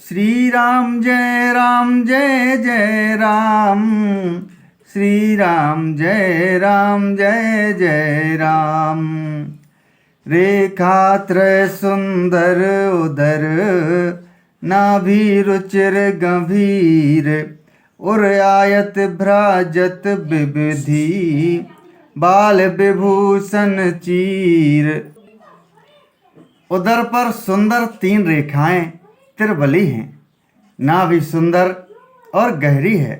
श्री राम जय जय राम। श्री राम जय जय राम। रेखात्रय सुंदर उदर नाभि रुचिर गंभीर उर आयत भ्राजत विविधि बाल विभूषण चीर। उदर पर सुंदर 3 रेखाएं त्रिबली हैं। नाभि सुंदर और गहरी है।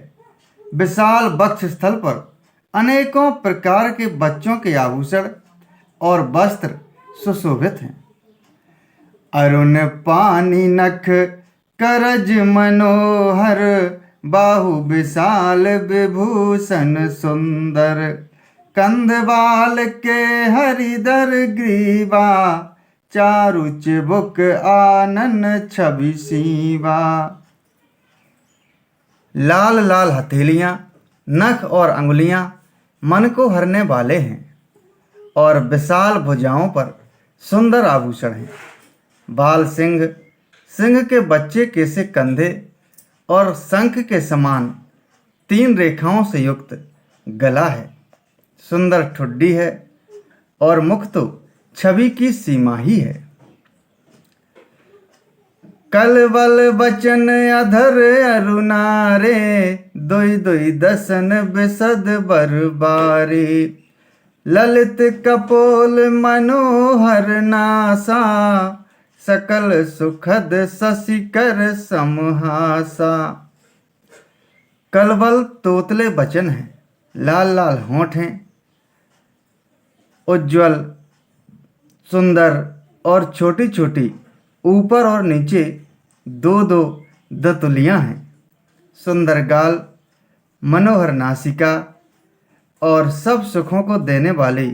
विशाल वक्ष स्थल पर अनेकों प्रकार के बच्चों के आभूषण और वस्त्र सुशोभित हैं। अरुण पानी नख करज मनोहर बाहु विशाल विभूषण सुंदर कंधबाल के हरिदर ग्रीवा चारु चिबुक आनन छवि सीवा। लाल लाल हथेलियां, नख और अंगुलियां मन को हरने वाले हैं और विशाल भुजाओं पर सुंदर आभूषण हैं। बाल सिंह, सिंह के बच्चे कैसे कंधे और शंख के समान 3 रेखाओं से युक्त गला है। सुंदर ठुड्डी है और मुख तो छवि की सीमा ही है। कलवल बचन अधर अरुणारे दोई दोई दसन बिसद बरबारे ललित कपोल मनोहर नासा सकल सुखद शशिकर समहासा। कलवल तोतले बचन हैं, लाल लाल होंठ हैं, उज्ज्वल सुंदर और छोटी छोटी ऊपर और नीचे 2-2 दंतुलियां हैं। सुंदर गाल, मनोहर नासिका और सब सुखों को देने वाली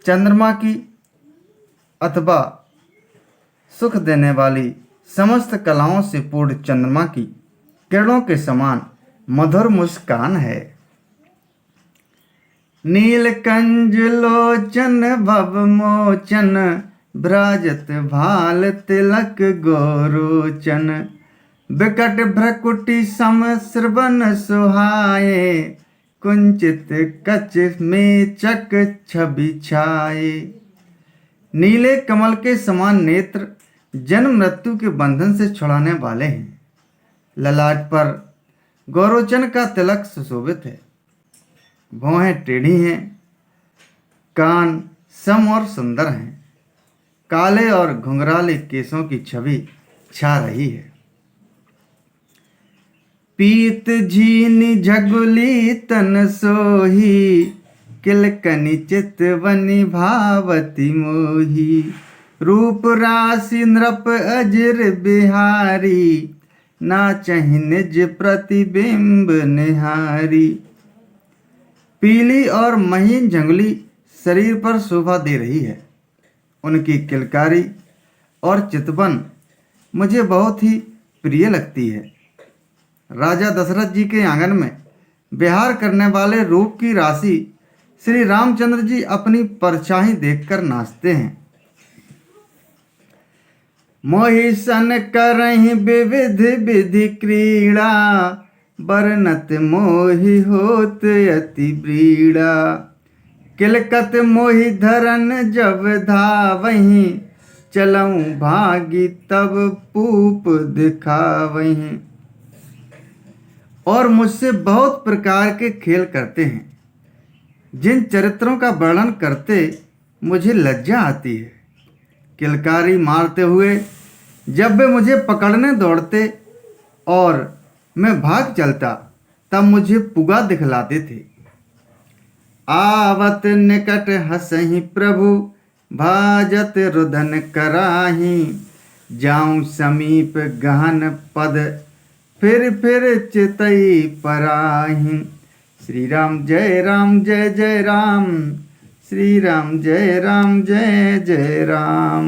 चंद्रमा की अथवा सुख देने वाली समस्त कलाओं से पूर्ण चंद्रमा की किरणों के समान मधुर मुस्कान है। नीलकंज लोचन भव मोचन भ्राजत भाल तिलक गोरोचन विकट भ्रकुटी सम श्रवण सुहाए कुंचित कच में चक छवि छाए। नीले कमल के समान नेत्र जन्म मृत्यु के बंधन से छुड़ाने वाले हैं। ललाट पर गौरोचन का तिलक सुशोभित है। भौहें टेढ़ी हैं, कान सम और सुंदर हैं। काले और घुंघराले केसों की छवि छा रही है। पीत झीनी झगुली तन सोही किलकनि चितवनि भावती मोही रूप राशि नृप अजर बिहारी नाचहि निज प्रतिबिंब निहारी। पीली और महीन झंगुली शरीर पर शोभा दे रही है। उनकी किलकारी और चितवन मुझे बहुत ही प्रिय लगती है। राजा दशरथ जी के आंगन में विहार करने वाले रूप की राशि श्री रामचंद्र जी अपनी परछाई देखकर नाचते हैं। मोहि सन करहि विविध विधि क्रीड़ा बरनत मोहि होत अति ब्रीड़ा किलकत मोहि धरन जब धावहि चलऊं भागी तब पूप दिखावहि। और मुझसे बहुत प्रकार के खेल करते हैं जिन चरित्रों का वर्णन करते मुझे लज्जा आती है। किलकारी मारते हुए जब वे मुझे पकड़ने दौड़ते और मैं भाग चलता तब मुझे पुगा दिखलाते थे। आवत निकट हंसहि प्रभु भाजत रुदन कराही जाऊं समीप गहन पद फिर चितई पराही। श्री राम जय जय राम। श्री राम जय जय राम।